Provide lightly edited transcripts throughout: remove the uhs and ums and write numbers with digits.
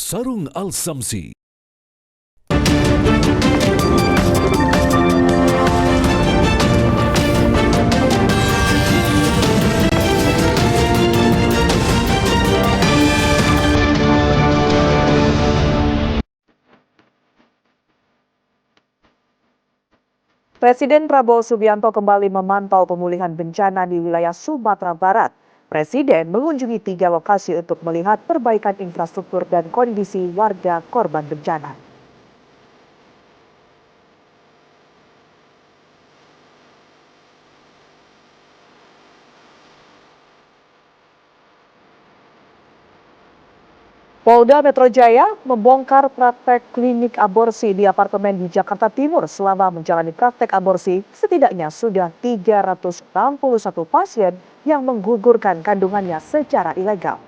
Sarung Al-Samsi. Presiden Prabowo Subianto kembali memantau pemulihan bencana di wilayah Sumatera Barat. Presiden mengunjungi 3 lokasi untuk melihat perbaikan infrastruktur dan kondisi warga korban bencana. Polda Metro Jaya membongkar praktek klinik aborsi di apartemen di Jakarta Timur. Selama menjalani praktek aborsi, setidaknya sudah 361 pasien yang menggugurkan kandungannya secara ilegal.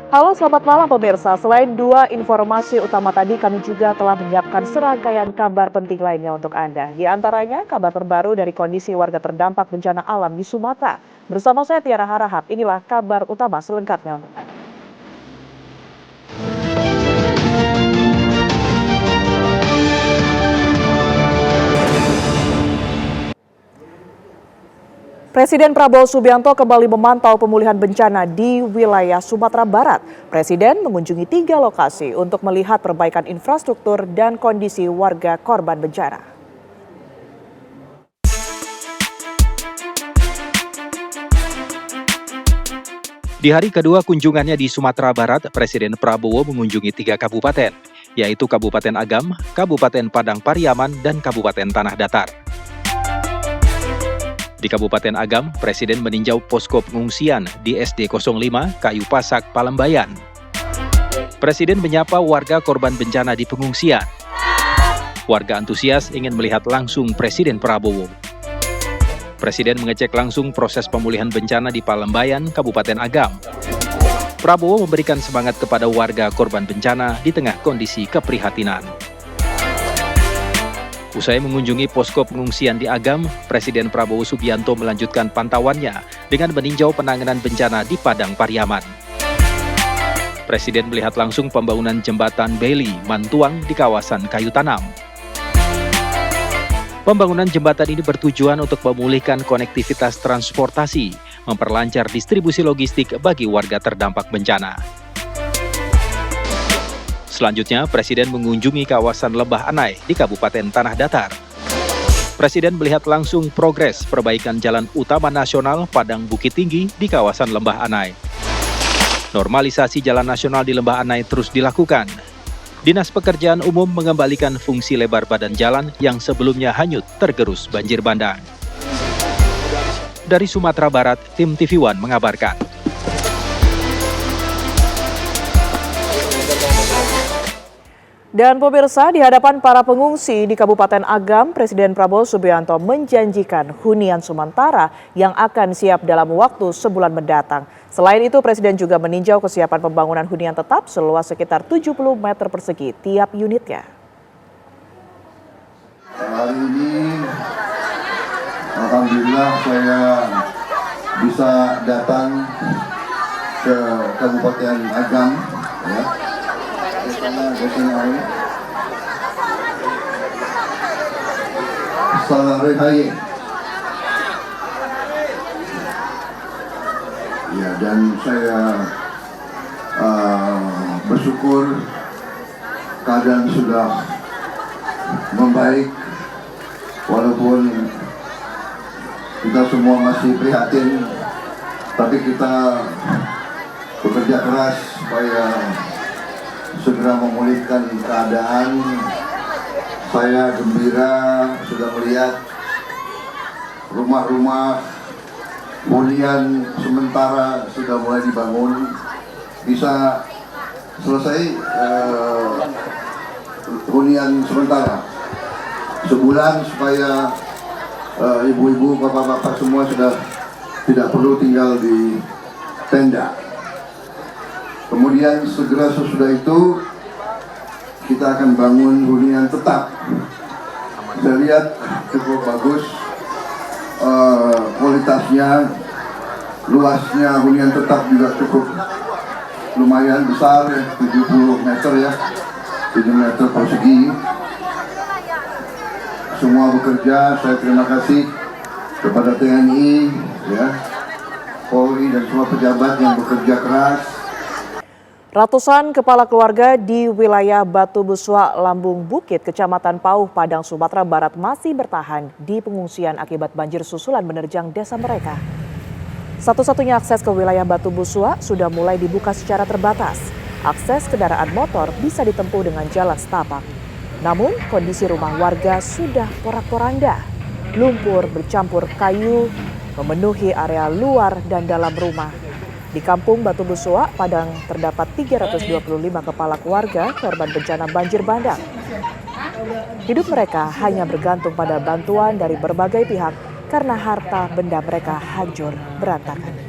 Halo, selamat malam pemirsa. Selain 2 informasi utama tadi, kami juga telah menyiapkan serangkaian kabar penting lainnya untuk Anda. Di antaranya, kabar terbaru dari kondisi warga terdampak bencana alam di Sumatera. Bersama saya Tiara Harahap, inilah kabar utama selengkapnya untuk Anda. Presiden Prabowo Subianto kembali memantau pemulihan bencana di wilayah Sumatera Barat. Presiden mengunjungi 3 lokasi untuk melihat perbaikan infrastruktur dan kondisi warga korban bencana. Di hari kedua kunjungannya di Sumatera Barat, Presiden Prabowo mengunjungi 3 kabupaten, yaitu Kabupaten Agam, Kabupaten Padang Pariaman, dan Kabupaten Tanah Datar. Di Kabupaten Agam, Presiden meninjau posko pengungsian di SD 05 Kayu Pasak, Palembayan. Presiden menyapa warga korban bencana di pengungsian. Warga antusias ingin melihat langsung Presiden Prabowo. Presiden mengecek langsung proses pemulihan bencana di Palembayan, Kabupaten Agam. Prabowo memberikan semangat kepada warga korban bencana di tengah kondisi keprihatinan. Usai mengunjungi posko pengungsian di Agam, Presiden Prabowo Subianto melanjutkan pantauannya dengan meninjau penanganan bencana di Padang Pariaman. Presiden melihat langsung pembangunan jembatan Beli Mantuang di kawasan Kayu Tanam. Pembangunan jembatan ini bertujuan untuk memulihkan konektivitas transportasi, memperlancar distribusi logistik bagi warga terdampak bencana. Selanjutnya, Presiden mengunjungi kawasan Lembah Anai di Kabupaten Tanah Datar. Presiden melihat langsung progres perbaikan Jalan Utama Nasional Padang Bukit Tinggi di kawasan Lembah Anai. Normalisasi jalan nasional di Lembah Anai terus dilakukan. Dinas Pekerjaan Umum mengembalikan fungsi lebar badan jalan yang sebelumnya hanyut tergerus banjir bandang. Dari Sumatera Barat, tim TV One mengabarkan. Dan pemirsa, di hadapan para pengungsi di Kabupaten Agam, Presiden Prabowo Subianto menjanjikan hunian sementara yang akan siap dalam waktu sebulan mendatang. Selain itu, Presiden juga meninjau kesiapan pembangunan hunian tetap seluas sekitar 70 meter persegi tiap unitnya. Hari ini, alhamdulillah saya bisa datang ke Kabupaten Agam, ya. Salarihaye. Ya, dan saya bersyukur keadaan sudah membaik, walaupun kita semua masih prihatin, tapi kita bekerja keras supaya segera memulihkan keadaan. Saya gembira sudah melihat rumah-rumah hunian sementara sudah mulai dibangun, bisa selesai hunian sementara sebulan supaya ibu-ibu, bapak-bapak semua sudah tidak perlu tinggal di tenda. Kemudian segera sesudah itu kita akan bangun hunian tetap. Saya lihat cukup bagus kualitasnya, luasnya hunian tetap juga cukup lumayan besar ya, 70 meter ya, 7 meter persegi. Semua bekerja, saya terima kasih kepada TNI, ya, Polri dan semua pejabat yang bekerja keras. Ratusan kepala keluarga di wilayah Batu Buswa, Lambung Bukit, Kecamatan Pauh, Padang, Sumatera Barat masih bertahan di pengungsian akibat banjir susulan menerjang desa mereka. Satu-satunya akses ke wilayah Batu Buswa sudah mulai dibuka secara terbatas. Akses kendaraan motor bisa ditempuh dengan jalan setapak. Namun kondisi rumah warga sudah porak-poranda. Lumpur bercampur kayu memenuhi area luar dan dalam rumah. Di Kampung Batu Buswa, Padang, terdapat 325 kepala keluarga korban bencana banjir bandang. Hidup mereka hanya bergantung pada bantuan dari berbagai pihak karena harta benda mereka hancur berantakan.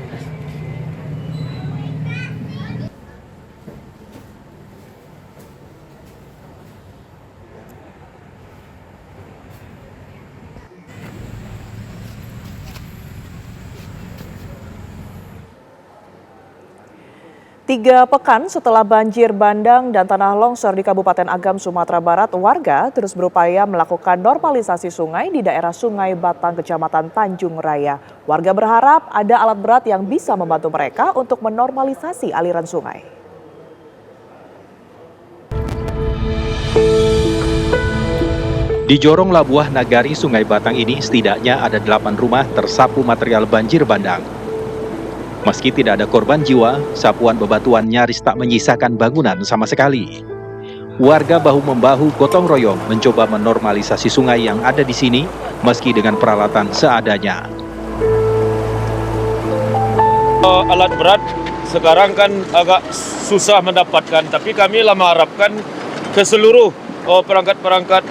Tiga pekan setelah banjir bandang dan tanah longsor di Kabupaten Agam, Sumatera Barat, warga terus berupaya melakukan normalisasi sungai di daerah Sungai Batang, Kecamatan Tanjung Raya. Warga berharap ada alat berat yang bisa membantu mereka untuk menormalisasi aliran sungai. Di Jorong Labuah Nagari, Sungai Batang ini setidaknya ada 8 rumah tersapu material banjir bandang. Meski tidak ada korban jiwa, sapuan bebatuan nyaris tak menyisakan bangunan sama sekali. Warga bahu-membahu gotong royong mencoba menormalisasi sungai yang ada di sini meski dengan peralatan seadanya. Alat berat sekarang kan agak susah mendapatkan, tapi kami lah mengharapkan ke seluruh perangkat-perangkat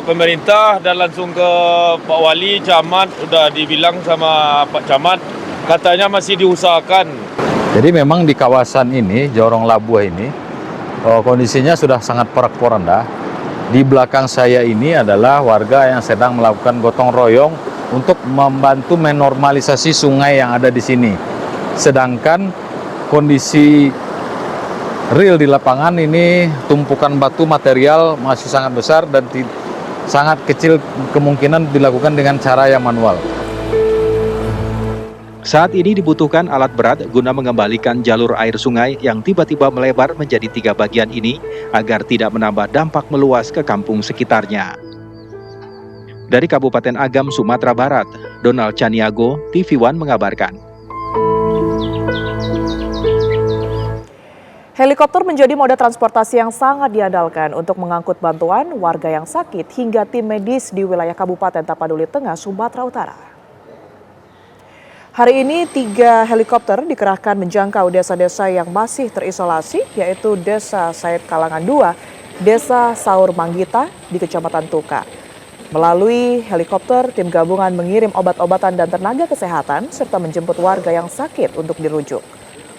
pemerintah dan langsung ke Pak Wali, Camat, udah dibilang sama Pak Camat, katanya masih diusahakan. Jadi memang di kawasan ini, Jorong Labuah ini, kondisinya sudah sangat porak-poranda. Di belakang saya ini adalah warga yang sedang melakukan gotong royong untuk membantu menormalisasi sungai yang ada di sini. Sedangkan kondisi real di lapangan ini, tumpukan batu material masih sangat besar dan sangat kecil kemungkinan dilakukan dengan cara yang manual. Saat ini dibutuhkan alat berat guna mengembalikan jalur air sungai yang tiba-tiba melebar menjadi 3 bagian ini agar tidak menambah dampak meluas ke kampung sekitarnya. Dari Kabupaten Agam, Sumatera Barat, Donald Caniago, TV One mengabarkan. Helikopter menjadi moda transportasi yang sangat diandalkan untuk mengangkut bantuan warga yang sakit hingga tim medis di wilayah Kabupaten Tapanuli Tengah, Sumatera Utara. Hari ini 3 helikopter dikerahkan menjangkau desa-desa yang masih terisolasi, yaitu Desa Said Kalangan 2, Desa Saur Manggita di Kecamatan Tuka. Melalui helikopter, tim gabungan mengirim obat-obatan dan tenaga kesehatan serta menjemput warga yang sakit untuk dirujuk.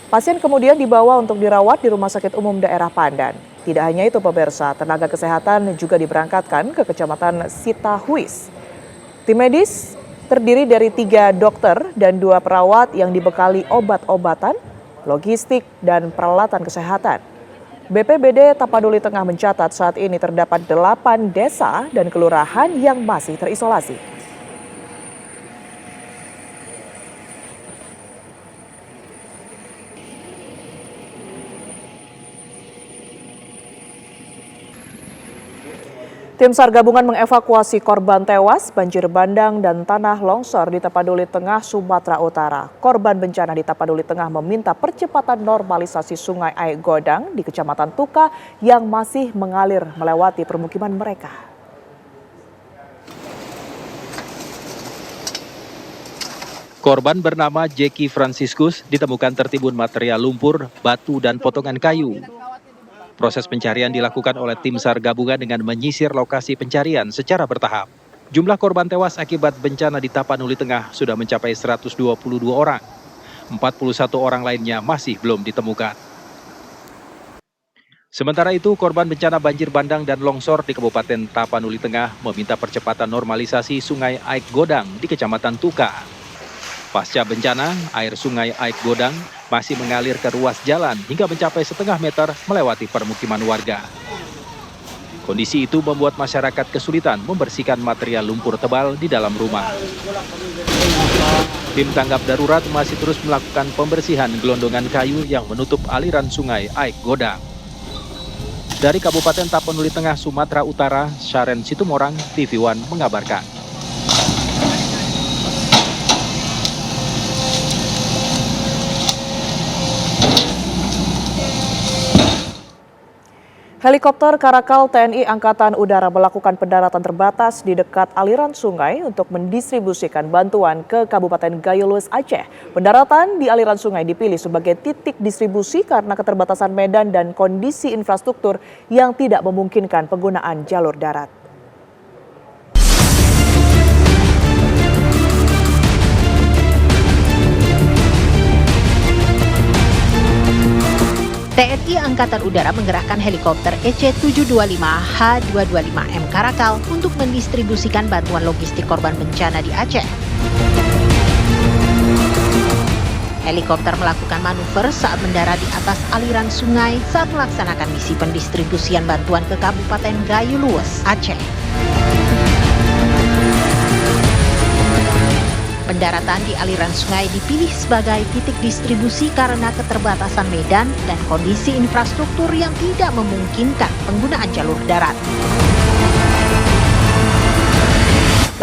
Pasien kemudian dibawa untuk dirawat di Rumah Sakit Umum Daerah Pandan. Tidak hanya itu pemirsa, tenaga kesehatan juga diberangkatkan ke Kecamatan Sitahuis. Tim medis terdiri dari 3 dokter dan 2 perawat yang dibekali obat-obatan, logistik, dan peralatan kesehatan. BPBD Tapanuli Tengah mencatat saat ini terdapat 8 desa dan kelurahan yang masih terisolasi. Tim SAR gabungan mengevakuasi korban tewas banjir bandang dan tanah longsor di Tapanuli Tengah, Sumatera Utara. Korban bencana di Tapanuli Tengah meminta percepatan normalisasi Sungai Aik Godang di Kecamatan Tuka yang masih mengalir melewati permukiman mereka. Korban bernama Jeki Franciscus ditemukan tertimbun material lumpur, batu, dan potongan kayu. Proses pencarian dilakukan oleh tim SAR gabungan dengan menyisir lokasi pencarian secara bertahap. Jumlah korban tewas akibat bencana di Tapanuli Tengah sudah mencapai 122 orang. 41 orang lainnya masih belum ditemukan. Sementara itu, korban bencana banjir bandang dan longsor di Kabupaten Tapanuli Tengah meminta percepatan normalisasi Sungai Aik Godang di Kecamatan Tuka. Pasca bencana, air Sungai Aik Godang masih mengalir ke ruas jalan hingga mencapai setengah meter melewati permukiman warga. Kondisi itu membuat masyarakat kesulitan membersihkan material lumpur tebal di dalam rumah. Tim tanggap darurat masih terus melakukan pembersihan gelondongan kayu yang menutup aliran Sungai Aik Godang. Dari Kabupaten Tapanuli Tengah, Sumatera Utara, Syaren Situmorang, TV One mengabarkan. Helikopter Karakal TNI Angkatan Udara melakukan pendaratan terbatas di dekat aliran sungai untuk mendistribusikan bantuan ke Kabupaten Gayo Lues, Aceh. Pendaratan di aliran sungai dipilih sebagai titik distribusi karena keterbatasan medan dan kondisi infrastruktur yang tidak memungkinkan penggunaan jalur darat. TNI Angkatan Udara menggerakkan helikopter EC-725H225M Karakal untuk mendistribusikan bantuan logistik korban bencana di Aceh. Helikopter melakukan manuver saat mendarat di atas aliran sungai saat melaksanakan misi pendistribusian bantuan ke Kabupaten Gayo Lues, Aceh. Pendaratan di aliran sungai dipilih sebagai titik distribusi karena keterbatasan medan dan kondisi infrastruktur yang tidak memungkinkan penggunaan jalur darat.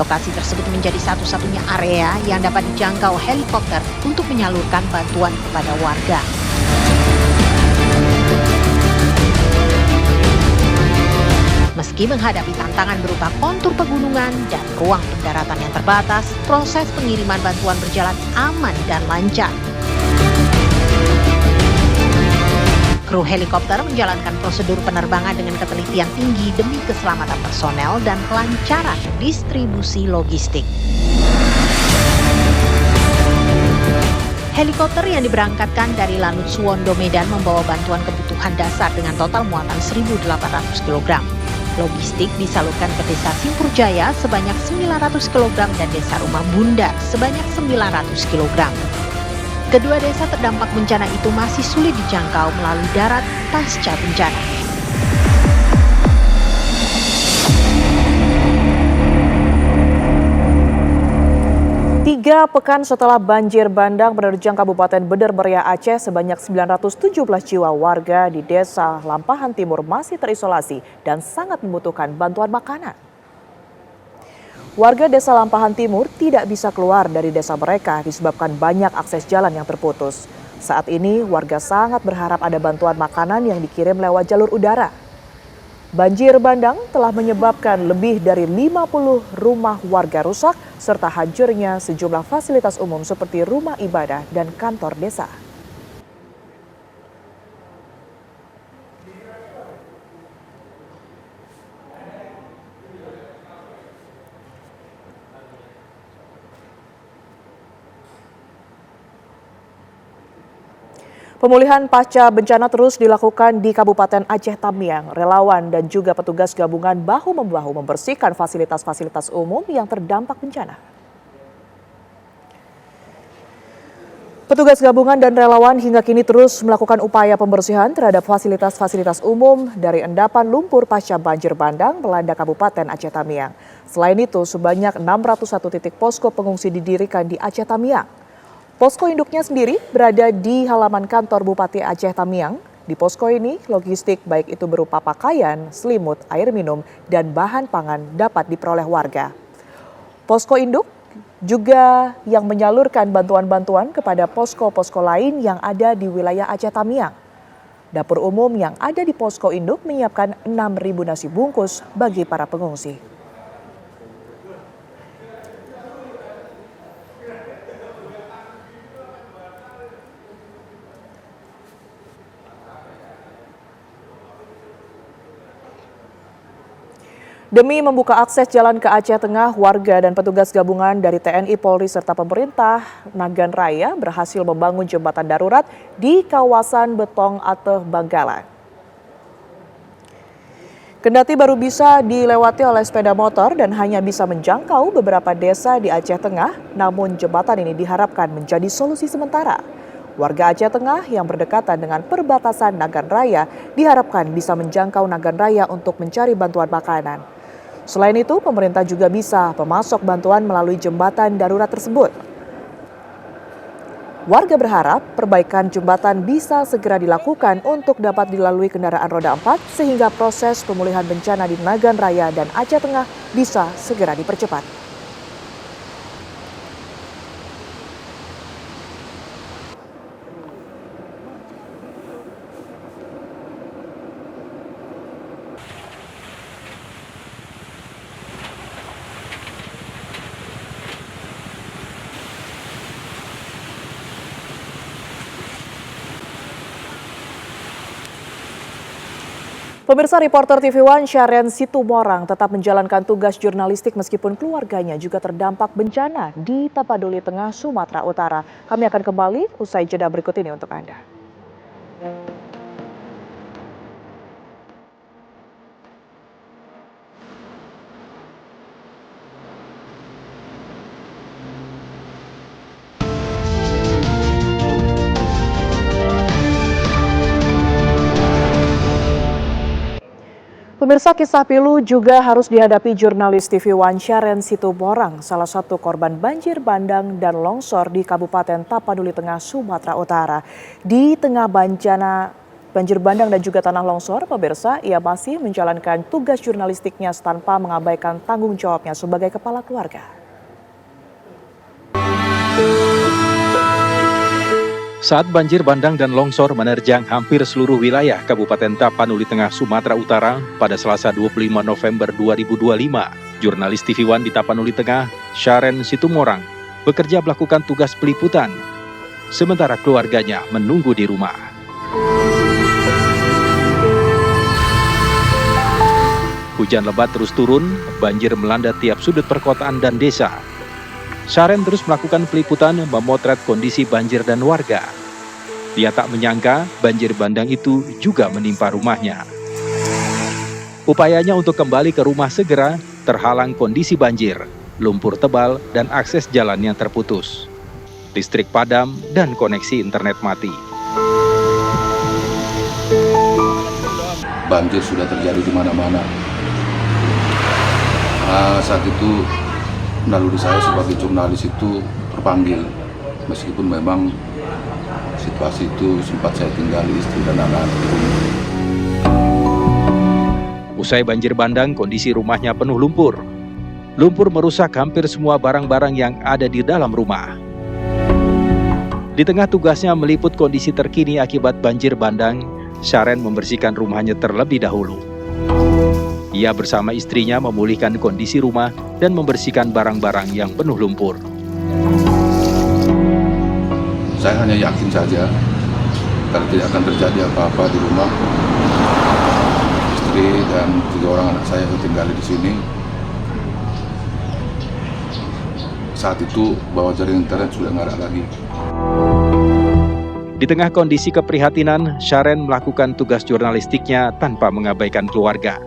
Lokasi tersebut menjadi satu-satunya area yang dapat dijangkau helikopter untuk menyalurkan bantuan kepada warga. Meski menghadapi tantangan berupa kontur pegunungan dan ruang pendaratan yang terbatas, proses pengiriman bantuan berjalan aman dan lancar. Kru helikopter menjalankan prosedur penerbangan dengan ketelitian tinggi demi keselamatan personel dan kelancaran distribusi logistik. Helikopter yang diberangkatkan dari Lanut Suwondo, Medan membawa bantuan kebutuhan dasar dengan total muatan 1.800 kg. Logistik disalurkan ke Desa Simpurjaya sebanyak 900 kg dan Desa Rumah Bundar sebanyak 900 kg. Kedua desa terdampak bencana itu masih sulit dijangkau melalui darat pasca bencana. Tiga pekan setelah banjir bandang menerjang Kabupaten Beder Meriah Aceh, sebanyak 917 jiwa warga di Desa Lampahan Timur masih terisolasi dan sangat membutuhkan bantuan makanan. Warga Desa Lampahan Timur tidak bisa keluar dari desa mereka disebabkan banyak akses jalan yang terputus. Saat ini warga sangat berharap ada bantuan makanan yang dikirim lewat jalur udara. Banjir bandang telah menyebabkan lebih dari 50 rumah warga rusak serta hancurnya sejumlah fasilitas umum seperti rumah ibadah dan kantor desa. Pemulihan pasca bencana terus dilakukan di Kabupaten Aceh Tamiang. Relawan dan juga petugas gabungan bahu-membahu membersihkan fasilitas-fasilitas umum yang terdampak bencana. Petugas gabungan dan relawan hingga kini terus melakukan upaya pembersihan terhadap fasilitas-fasilitas umum dari endapan lumpur pasca banjir bandang melanda Kabupaten Aceh Tamiang. Selain itu, sebanyak 601 titik posko pengungsi didirikan di Aceh Tamiang. Posko induknya sendiri berada di halaman kantor Bupati Aceh Tamiang. Di posko ini, logistik baik itu berupa pakaian, selimut, air minum, dan bahan pangan dapat diperoleh warga. Posko induk juga yang menyalurkan bantuan-bantuan kepada posko-posko lain yang ada di wilayah Aceh Tamiang. Dapur umum yang ada di posko induk menyiapkan 6.000 nasi bungkus bagi para pengungsi. Demi membuka akses jalan ke Aceh Tengah, warga dan petugas gabungan dari TNI, Polri, serta pemerintah Nagan Raya berhasil membangun jembatan darurat di kawasan Betong Ateh Banggalan. Kendati baru bisa dilewati oleh sepeda motor dan hanya bisa menjangkau beberapa desa di Aceh Tengah, namun jembatan ini diharapkan menjadi solusi sementara. Warga Aceh Tengah yang berdekatan dengan perbatasan Nagan Raya diharapkan bisa menjangkau Nagan Raya untuk mencari bantuan makanan. Selain itu, pemerintah juga bisa memasok bantuan melalui jembatan darurat tersebut. Warga berharap perbaikan jembatan bisa segera dilakukan untuk dapat dilalui kendaraan roda 4 sehingga proses pemulihan bencana di Nagan Raya dan Aceh Tengah bisa segera dipercepat. Pemirsa, reporter TV One Syaren Situmorang tetap menjalankan tugas jurnalistik meskipun keluarganya juga terdampak bencana di Tapaduli Tengah, Sumatera Utara. Kami akan kembali usai jeda berikut ini untuk Anda. Pemirsa, kisah pilu juga harus dihadapi jurnalis TV One Syaren Situmorang, salah satu korban banjir bandang dan longsor di Kabupaten Tapaduli Tengah, Sumatera Utara. Di tengah bencana banjir bandang dan juga tanah longsor, pemirsa, ia masih menjalankan tugas jurnalistiknya tanpa mengabaikan tanggung jawabnya sebagai kepala keluarga. Saat banjir bandang dan longsor menerjang hampir seluruh wilayah Kabupaten Tapanuli Tengah, Sumatera Utara pada Selasa 25 November 2025, jurnalis TV One di Tapanuli Tengah, Syaren Situmorang, bekerja melakukan tugas peliputan, sementara keluarganya menunggu di rumah. Hujan lebat terus turun, banjir melanda tiap sudut perkotaan dan desa. Syaren terus melakukan peliputan memotret kondisi banjir dan warga. Dia tak menyangka banjir bandang itu juga menimpa rumahnya. Upayanya untuk kembali ke rumah segera terhalang kondisi banjir, lumpur tebal dan akses jalan yang terputus. Listrik padam dan koneksi internet mati. Banjir sudah terjadi di mana-mana. Saat itu naluri saya sebagai jurnalis itu terpanggil, meskipun memang situasi itu sempat saya tinggali istri dan anak-anak di rumah. Usai banjir bandang, kondisi rumahnya penuh lumpur. Lumpur merusak hampir semua barang-barang yang ada di dalam rumah. Di tengah tugasnya meliput kondisi terkini akibat banjir bandang, Syaren membersihkan rumahnya terlebih dahulu. Ia bersama istrinya memulihkan kondisi rumah dan membersihkan barang-barang yang penuh lumpur. Saya hanya yakin saja karena tidak akan terjadi apa-apa di rumah. Istri dan 3 orang anak saya yang tinggal di sini. Saat itu bahwa jaringan internet sudah nggak ada lagi. Di tengah kondisi keprihatinan, Syaren melakukan tugas jurnalistiknya tanpa mengabaikan keluarga.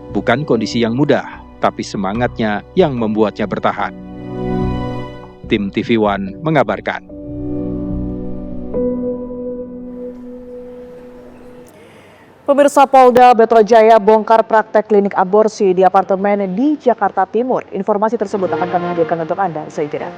Bukan kondisi yang mudah, tapi semangatnya yang membuatnya bertahan. Tim TV One mengabarkan. Pemirsa, Polda Metro Jaya bongkar praktek klinik aborsi di apartemen di Jakarta Timur. Informasi tersebut akan kami hadirkan untuk Anda usai jeda.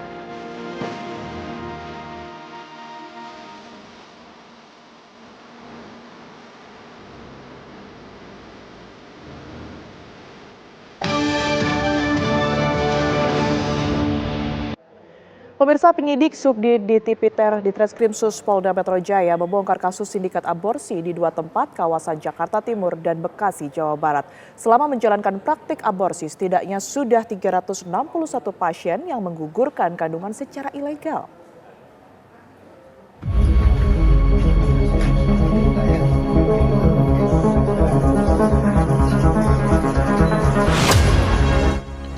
Pemirsa, penyidik Subdit Tipiter di Treskrimsus Polda Metro Jaya membongkar kasus sindikat aborsi di 2 tempat kawasan Jakarta Timur dan Bekasi, Jawa Barat. Selama menjalankan praktik aborsi, setidaknya sudah 361 pasien yang menggugurkan kandungan secara ilegal.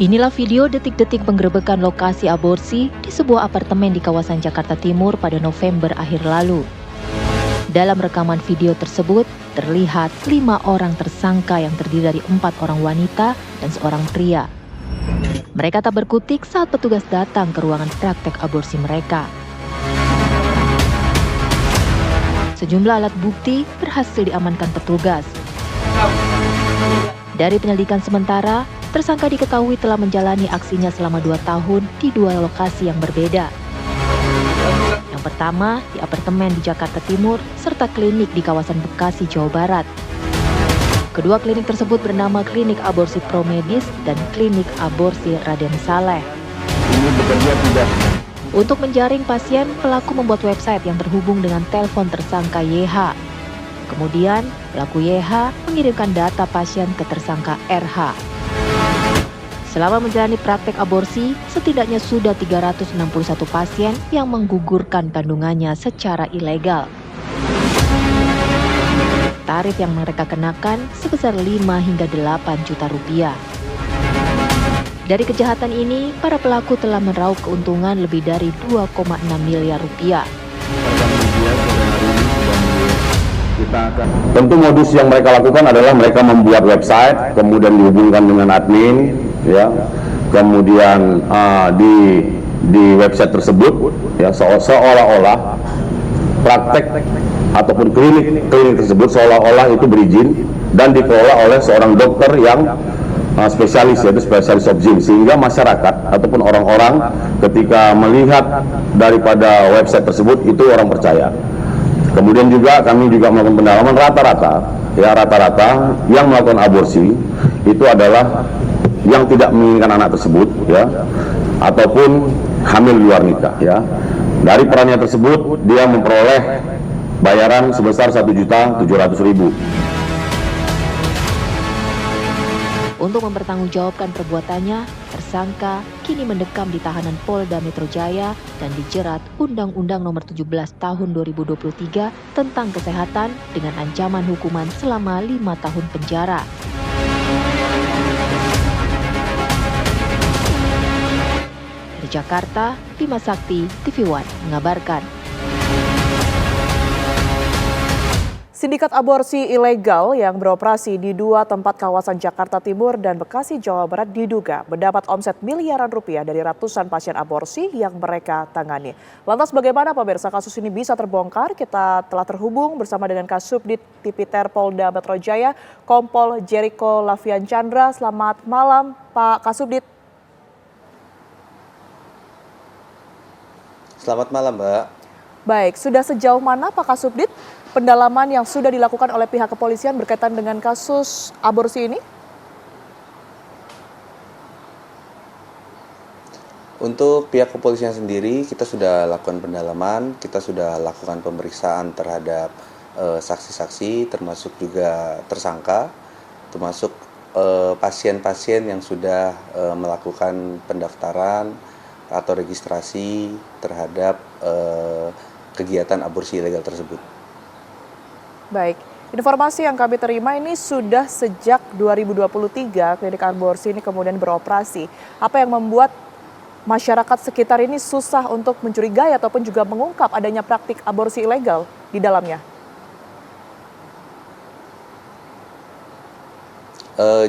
Inilah video detik-detik penggerebekan lokasi aborsi di sebuah apartemen di kawasan Jakarta Timur pada November akhir lalu. Dalam rekaman video tersebut, terlihat 5 orang tersangka yang terdiri dari 4 orang wanita dan seorang pria. Mereka tak berkutik saat petugas datang ke ruangan praktek aborsi mereka. Sejumlah alat bukti berhasil diamankan petugas. Dari penyelidikan sementara, tersangka diketahui telah menjalani aksinya selama 2 tahun di 2 lokasi yang berbeda. Yang pertama di apartemen di Jakarta Timur serta klinik di kawasan Bekasi, Jawa Barat. Kedua klinik tersebut bernama Klinik Aborsi Promedis dan Klinik Aborsi Raden Saleh. Untuk menjaring pasien, pelaku membuat website yang terhubung dengan telepon tersangka YH. Kemudian, pelaku YH mengirimkan data pasien ke tersangka RH. Selama menjalani praktek aborsi, setidaknya sudah 361 pasien yang menggugurkan kandungannya secara ilegal. Tarif yang mereka kenakan sebesar 5 hingga 8 juta rupiah. Dari kejahatan ini, para pelaku telah meraup keuntungan lebih dari 2,6 miliar rupiah. Tentu modus yang mereka lakukan adalah mereka membuat website, kemudian dihubungkan dengan admin, ya, kemudian di website tersebut, ya, seolah-olah praktek ataupun klinik tersebut seolah-olah itu berizin dan dikelola oleh seorang dokter yang spesialis, yaitu spesialis obgyn, sehingga masyarakat ataupun orang-orang ketika melihat daripada website tersebut itu orang percaya. Kemudian juga kami juga melakukan pendalaman rata-rata yang melakukan aborsi itu adalah yang tidak menginginkan anak tersebut, ya, ataupun hamil di luar nikah, ya. Dari perannya tersebut dia memperoleh bayaran sebesar 1.700.000. Untuk mempertanggungjawabkan perbuatannya, tersangka kini mendekam di tahanan Polda Metro Jaya dan dijerat Undang-Undang Nomor 17 Tahun 2023 tentang kesehatan dengan ancaman hukuman selama 5 tahun penjara. Dari Jakarta, Bima Sakti, TV One mengabarkan. Sindikat aborsi ilegal yang beroperasi di 2 tempat kawasan Jakarta Timur dan Bekasi, Jawa Barat diduga mendapat omset miliaran rupiah dari ratusan pasien aborsi yang mereka tangani. Lantas bagaimana pemirsa kasus ini bisa terbongkar? Kita telah terhubung bersama dengan Kasubdit Tipiter Polda Metro Jaya, Kompol Jericho Lavian Chandra. Selamat malam, Pak Kasubdit. Selamat malam, Mbak. Baik, sudah sejauh mana Pak Kasubdit pendalaman yang sudah dilakukan oleh pihak kepolisian berkaitan dengan kasus aborsi ini? Untuk pihak kepolisian sendiri, kita sudah lakukan pendalaman, kita sudah lakukan pemeriksaan terhadap saksi-saksi, termasuk juga tersangka, termasuk pasien-pasien yang sudah melakukan pendaftaran atau registrasi terhadap kegiatan aborsi ilegal tersebut. Baik, informasi yang kami terima ini sudah sejak 2023 klinik aborsi ini kemudian beroperasi. Apa yang membuat masyarakat sekitar ini susah untuk mencurigai ataupun juga mengungkap adanya praktik aborsi ilegal di dalamnya?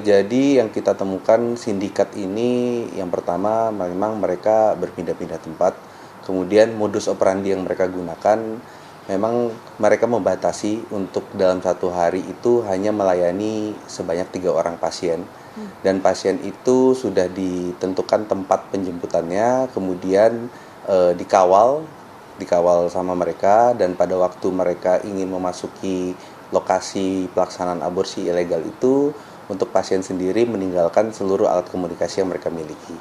Jadi yang kita temukan sindikat ini yang pertama memang mereka berpindah-pindah tempat. Kemudian modus operandi yang mereka gunakan memang mereka membatasi untuk dalam 1 hari itu hanya melayani sebanyak 3 orang pasien. Dan pasien itu sudah ditentukan tempat penjemputannya, kemudian dikawal sama mereka, dan pada waktu mereka ingin memasuki lokasi pelaksanaan aborsi ilegal itu, untuk pasien sendiri meninggalkan seluruh alat komunikasi yang mereka miliki.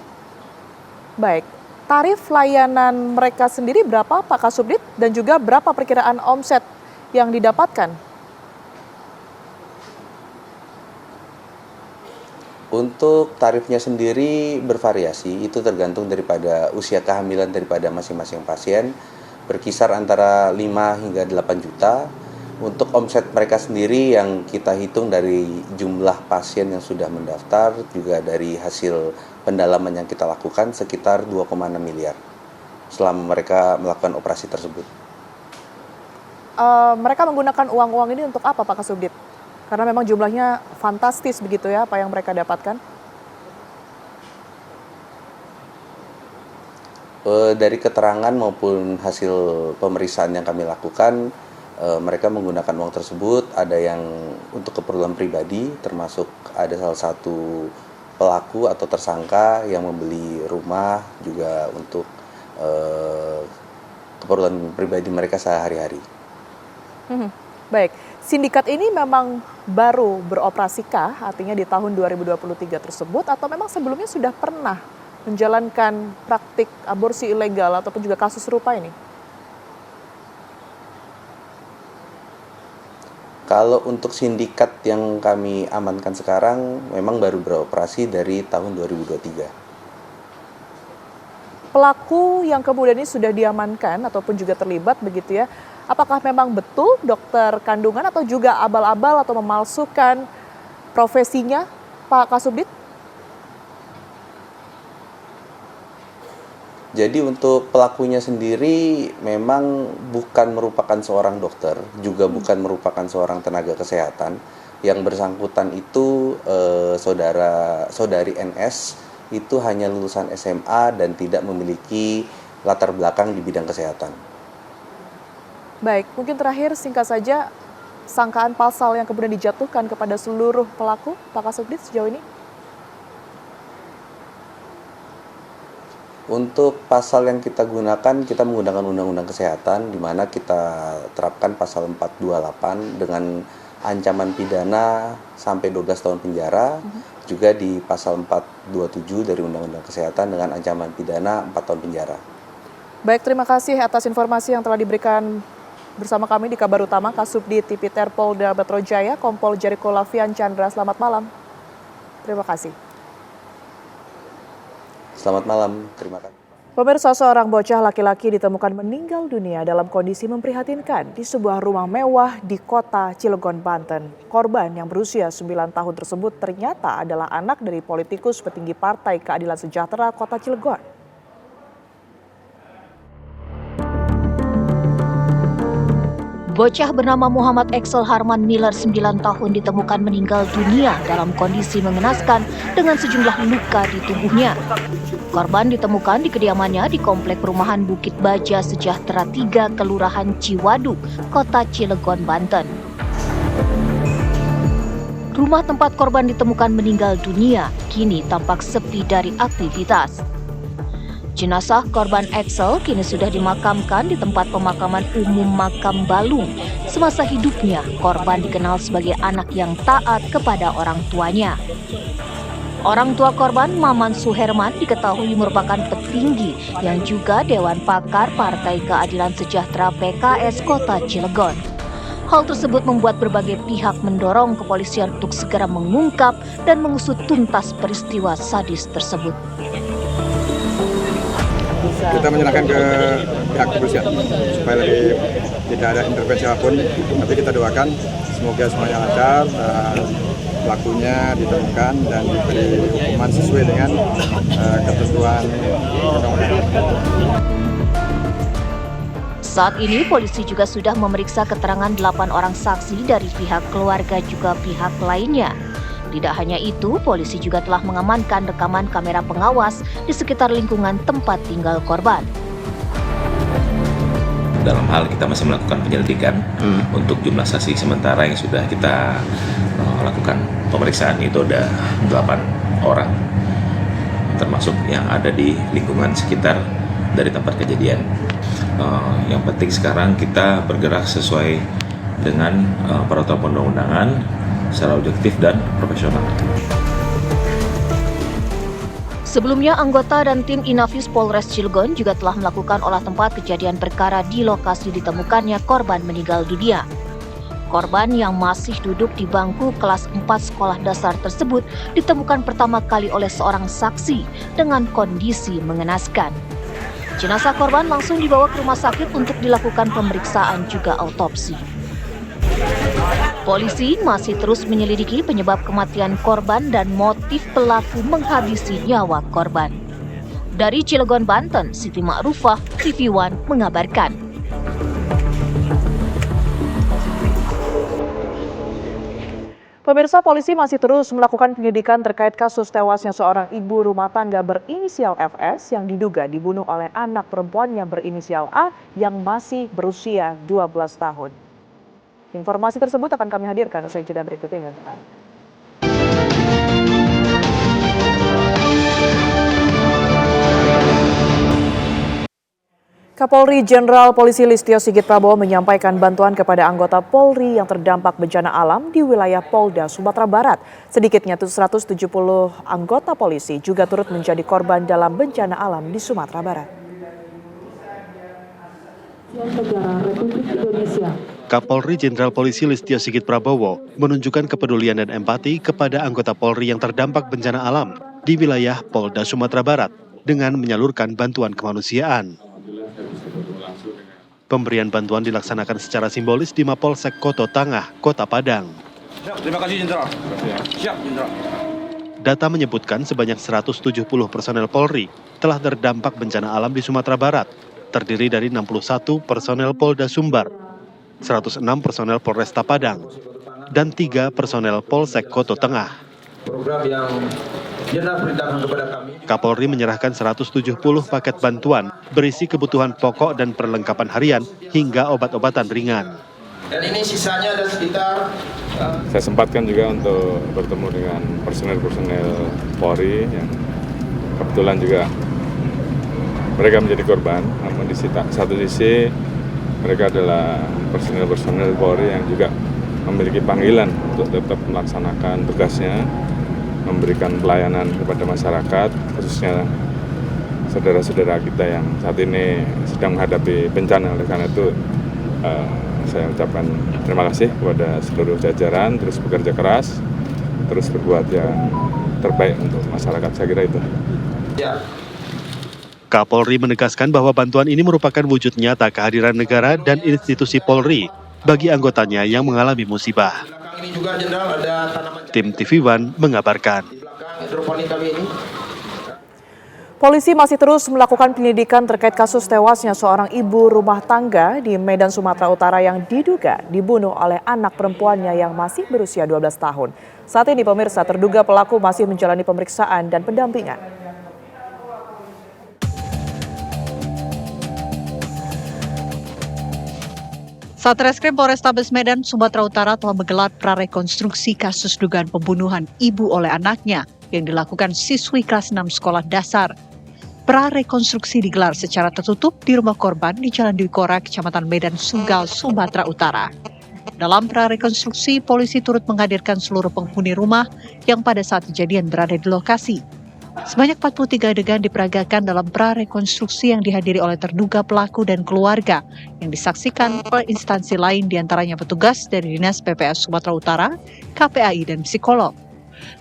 Baik. Tarif layanan mereka sendiri berapa Pak Kasubdit dan juga berapa perkiraan omset yang didapatkan? Untuk tarifnya sendiri bervariasi, itu tergantung daripada usia kehamilan daripada masing-masing pasien, berkisar antara 5 hingga 8 juta. Untuk omset mereka sendiri yang kita hitung dari jumlah pasien yang sudah mendaftar, juga dari hasil pendalaman yang kita lakukan sekitar 2,6 miliar selama mereka melakukan operasi tersebut. mereka menggunakan uang-uang ini untuk apa, Pak Kasubdit? Karena memang jumlahnya fantastis begitu ya, apa yang mereka dapatkan? Dari keterangan maupun hasil pemeriksaan yang kami lakukan, mereka menggunakan uang tersebut, ada yang untuk keperluan pribadi, termasuk ada salah satu pelaku atau tersangka yang membeli rumah juga untuk keperluan pribadi mereka sehari-hari. Baik, sindikat ini memang baru beroperasikah, artinya di tahun 2023 tersebut, atau memang sebelumnya sudah pernah menjalankan praktik aborsi ilegal ataupun juga kasus serupa ini? Kalau untuk sindikat yang kami amankan sekarang memang baru beroperasi dari tahun 2023. Pelaku yang kemudian ini sudah diamankan ataupun juga terlibat begitu ya, apakah memang betul dokter kandungan atau juga abal-abal atau memalsukan profesinya, Pak Kasubdit? Jadi untuk pelakunya sendiri memang bukan merupakan seorang dokter, juga bukan merupakan seorang tenaga kesehatan. Yang bersangkutan itu saudari NS itu hanya lulusan SMA dan tidak memiliki latar belakang di bidang kesehatan. Baik, mungkin terakhir singkat saja, sangkaan pasal yang kemudian dijatuhkan kepada seluruh pelaku, Pak Kasubdit sejauh ini? Untuk pasal yang kita gunakan, kita menggunakan Undang-Undang Kesehatan, di mana kita terapkan pasal 428 dengan ancaman pidana sampai 12 tahun penjara, juga di pasal 427 dari Undang-Undang Kesehatan dengan ancaman pidana 4 tahun penjara. Baik, terima kasih atas informasi yang telah diberikan bersama kami di Kabar Utama, Kasubdit Tipiter Polda Metro Jaya, Kompol Jeriko Lavian Chandra. Selamat malam. Terima kasih. Selamat malam, terima kasih. Pemirsa, seorang bocah laki-laki ditemukan meninggal dunia dalam kondisi memprihatinkan di sebuah rumah mewah di kota Cilegon, Banten. Korban yang berusia 9 tahun tersebut ternyata adalah anak dari politikus petinggi Partai Keadilan Sejahtera Kota Cilegon. Bocah bernama Muhammad Excel Harman Miller 9 tahun ditemukan meninggal dunia dalam kondisi mengenaskan dengan sejumlah luka di tubuhnya. Korban ditemukan di kediamannya di Komplek Perumahan Bukit Baja Sejahtera 3, Kelurahan Ciwaduk, Kota Cilegon, Banten. Rumah tempat korban ditemukan meninggal dunia kini tampak sepi dari aktivitas. Jenazah korban Excel kini sudah dimakamkan di tempat pemakaman umum Makam Balung. Semasa hidupnya, korban dikenal sebagai anak yang taat kepada orang tuanya. Orang tua korban, Maman Suherman, diketahui merupakan petinggi yang juga Dewan Pakar Partai Keadilan Sejahtera PKS Kota Cilegon. Hal tersebut membuat berbagai pihak mendorong kepolisian untuk segera mengungkap dan mengusut tuntas peristiwa sadis tersebut. Kita menyerahkan ke pihak kepolisian supaya lebih tidak ada intervensi apapun. Nanti kita doakan semoga semuanya lancar, pelakunya ditemukan dan diberi hukuman sesuai dengan ketentuan undang-undang. Saat ini polisi juga sudah memeriksa keterangan 8 orang saksi dari pihak keluarga juga pihak lainnya. Tidak hanya itu, polisi juga telah mengamankan rekaman kamera pengawas di sekitar lingkungan tempat tinggal korban. Dalam hal kita masih melakukan penyelidikan untuk jumlah saksi sementara yang sudah kita lakukan pemeriksaan itu ada 8 orang, termasuk yang ada di lingkungan sekitar dari tempat kejadian. Yang penting sekarang kita bergerak sesuai dengan peraturan perundang-undangan secara objektif dan profesional. Sebelumnya, anggota dan tim Inafis Polres Cilegon juga telah melakukan olah tempat kejadian perkara di lokasi ditemukannya korban meninggal dunia. Korban yang masih duduk di bangku kelas 4 sekolah dasar tersebut ditemukan pertama kali oleh seorang saksi dengan kondisi mengenaskan. Jenazah korban langsung dibawa ke rumah sakit untuk dilakukan pemeriksaan juga autopsi. Polisi masih terus menyelidiki penyebab kematian korban dan motif pelaku menghabisi nyawa korban. Dari Cilegon, Banten, Siti Ma'rufah, TV One mengabarkan. Pemirsa, polisi masih terus melakukan penyelidikan terkait kasus tewasnya seorang ibu rumah tangga berinisial FS yang diduga dibunuh oleh anak perempuannya berinisial A yang masih berusia 12 tahun. Informasi tersebut akan kami hadirkan usai jeda berikut ini. Kapolri Jenderal Polisi Listio Sigit Prabowo menyampaikan bantuan kepada anggota Polri yang terdampak bencana alam di wilayah Polda Sumatera Barat. Sedikitnya 170 anggota polisi juga turut menjadi korban dalam bencana alam di Sumatera Barat. Kapolri Jenderal Polisi Listio Sigit Prabowo menunjukkan kepedulian dan empati kepada anggota Polri yang terdampak bencana alam di wilayah Polda Sumatera Barat dengan menyalurkan bantuan kemanusiaan. Pemberian bantuan dilaksanakan secara simbolis di Mapolsek Koto Tangah, Kota Padang. Terima kasih, Jenderal. Siap, Jenderal. Data menyebutkan sebanyak 170 personel Polri telah terdampak bencana alam di Sumatera Barat, terdiri dari 61 personel Polda Sumbar, 106 personel Polresta Padang, dan 3 personel Polsek Koto Tengah. Program yang Jenderal perintahkan kepada kami. Kapolri menyerahkan 170 paket bantuan berisi kebutuhan pokok dan perlengkapan harian hingga obat-obatan ringan. Dan ini sisanya ada sekitar... Saya sempatkan juga untuk bertemu dengan personel-personel Polri yang kebetulan juga mereka menjadi korban. Namun di satu sisi mereka adalah personel-personel Polri yang juga memiliki panggilan untuk tetap melaksanakan tugasnya, memberikan pelayanan kepada masyarakat, khususnya saudara-saudara kita yang saat ini sedang menghadapi bencana. Oleh karena itu, saya ucapkan terima kasih kepada seluruh jajaran, terus bekerja keras, terus berbuat yang terbaik untuk masyarakat. Saya kira itu. Ya. Kapolri menegaskan bahwa bantuan ini merupakan wujud nyata kehadiran negara dan institusi Polri bagi anggotanya yang mengalami musibah. Ini juga, Jenderal, ada tanaman. Tim TV One mengabarkan. Polisi masih terus melakukan penyelidikan terkait kasus tewasnya seorang ibu rumah tangga di Medan, Sumatera Utara yang diduga dibunuh oleh anak perempuannya yang masih berusia 12 tahun. Saat ini pemirsa, terduga pelaku masih menjalani pemeriksaan dan pendampingan. Satreskrim Polrestabes Medan, Sumatera Utara telah menggelar prarekonstruksi kasus dugaan pembunuhan ibu oleh anaknya yang dilakukan siswi kelas 6 sekolah dasar. Prarekonstruksi digelar secara tertutup di rumah korban di Jalan Dwi Kora, Kecamatan Medan Sunggal, Sumatera Utara. Dalam prarekonstruksi, polisi turut menghadirkan seluruh penghuni rumah yang pada saat kejadian berada di lokasi. Sebanyak 43 adegan diperagakan dalam prarekonstruksi yang dihadiri oleh terduga pelaku dan keluarga yang disaksikan oleh instansi lain, diantaranya petugas dari Dinas PPS Sumatera Utara, KPAI, dan psikolog.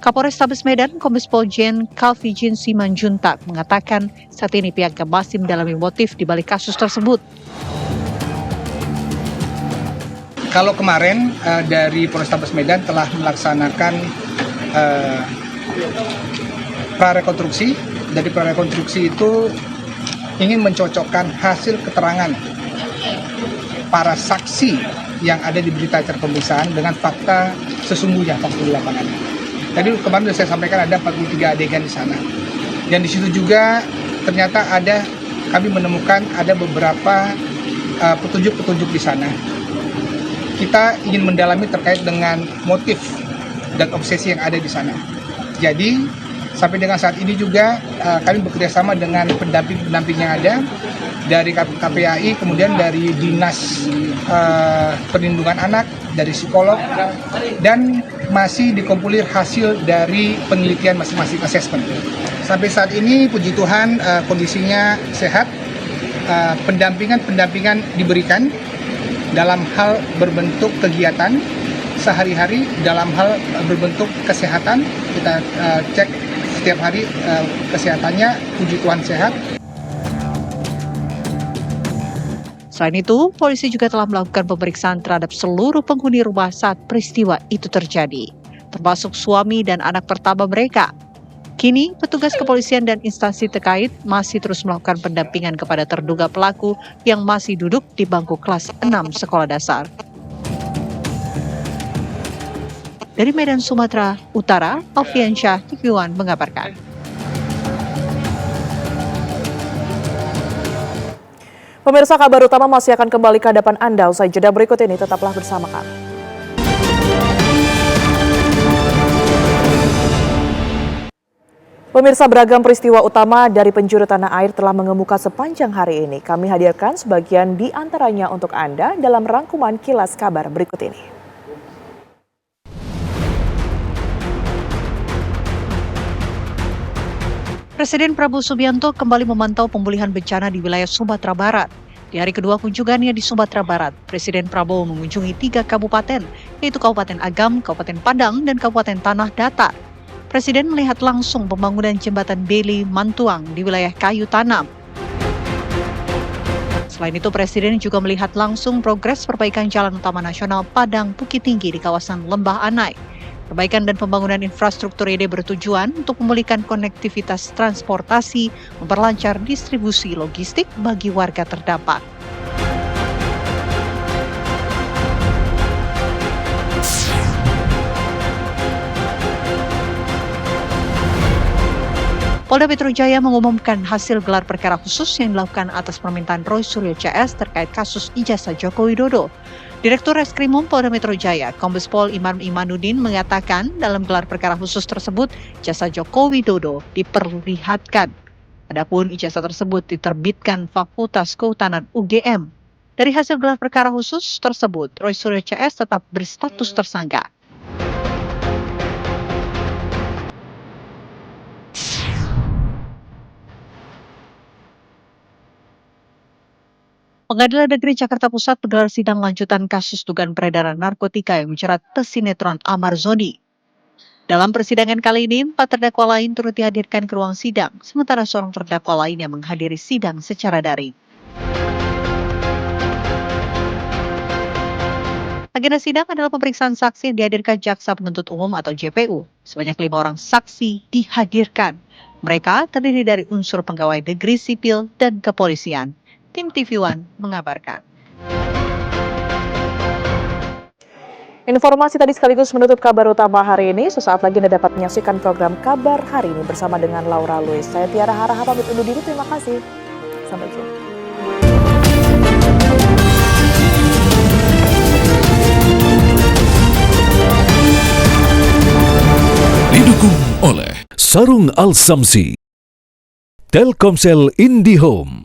Kapolrestabes Medan, Kombes Pol Jen Kalvijin Simanjuntak mengatakan saat ini pihaknya masih mendalami motif di balik kasus tersebut. Kalau kemarin dari Polrestabes Medan telah melaksanakan prarekonstruksi. Dari prarekonstruksi itu ingin mencocokkan hasil keterangan para saksi yang ada di berita acara pemeriksaan dengan fakta sesungguhnya, fakta di lapangan. Tadi kemarin sudah saya sampaikan ada 43 adegan di sana. Dan di situ juga ternyata kami menemukan ada beberapa petunjuk-petunjuk di sana. Kita ingin mendalami terkait dengan motif dan obsesi yang ada di sana. Jadi sampai dengan saat ini juga kami bekerjasama dengan pendamping-pendamping yang ada dari KPAI, kemudian dari Dinas Perlindungan Anak, dari psikolog, dan masih dikumpulir hasil dari penelitian masing-masing asesmen. Sampai saat ini puji Tuhan kondisinya sehat, pendampingan diberikan dalam hal berbentuk kegiatan sehari-hari, dalam hal berbentuk kesehatan. Kita cek setiap hari kesehatannya, puji Tuhan sehat. Selain itu, polisi juga telah melakukan pemeriksaan terhadap seluruh penghuni rumah saat peristiwa itu terjadi, termasuk suami dan anak pertama mereka. Kini, petugas kepolisian dan instansi terkait masih terus melakukan pendampingan kepada terduga pelaku yang masih duduk di bangku kelas 6 sekolah dasar. Dari Medan, Sumatera Utara, Alfiansyah TV1 mengabarkan. Pemirsa, kabar utama masih akan kembali ke hadapan Anda usai jeda berikut ini. Tetaplah bersama kami. Pemirsa, beragam peristiwa utama dari penjuru tanah air telah mengemuka sepanjang hari ini. Kami hadirkan sebagian di antaranya untuk Anda dalam rangkuman kilas kabar berikut ini. Presiden Prabowo Subianto kembali memantau pemulihan bencana di wilayah Sumatera Barat. Di hari kedua kunjungannya di Sumatera Barat, Presiden Prabowo mengunjungi 3 kabupaten, yaitu Kabupaten Agam, Kabupaten Padang, dan Kabupaten Tanah Datar. Presiden melihat langsung pembangunan jembatan Beli Mantuang di wilayah Kayu Tanam. Selain itu, Presiden juga melihat langsung progres perbaikan Jalan Utama Nasional Padang Bukit Tinggi di kawasan Lembah Anai. Perbaikan dan pembangunan infrastruktur ini bertujuan untuk memulihkan konektivitas transportasi, memperlancar distribusi logistik bagi warga terdampak. Polda Metro Jaya mengumumkan hasil gelar perkara khusus yang dilakukan atas permintaan Roy Suryo CS terkait kasus ijazah Joko Widodo. Direktur Reskrimum Polda Metro Jaya, Kombes Pol Imam Imanuddin mengatakan dalam gelar perkara khusus tersebut, ijazah Joko Widodo diperlihatkan. Adapun ijazah tersebut diterbitkan Fakultas Kehutanan UGM. Dari hasil gelar perkara khusus tersebut, Roy Suryo CS tetap berstatus tersangka. Pengadilan Negeri Jakarta Pusat menggelar sidang lanjutan kasus dugaan peredaran narkotika yang menjerat pesinetron Ahmad Zoni. Dalam persidangan kali ini, 4 terdakwa lain turut dihadirkan ke ruang sidang, sementara seorang terdakwa lain yang menghadiri sidang secara daring. Agenda sidang adalah pemeriksaan saksi yang dihadirkan Jaksa Penuntut Umum atau JPU. Sebanyak 5 orang saksi dihadirkan. Mereka terdiri dari unsur pegawai negeri sipil dan kepolisian. Tim TV1 mengabarkan. Informasi tadi sekaligus menutup kabar utama hari ini. Sesaat lagi Anda dapat menyaksikan program Kabar Hari ini bersama dengan Laura Luis. Saya Tiara Haraha pamit undur diri. Terima kasih. Sampai jumpa. Didukung oleh Sarung Al Samsi, Telkomsel IndiHome,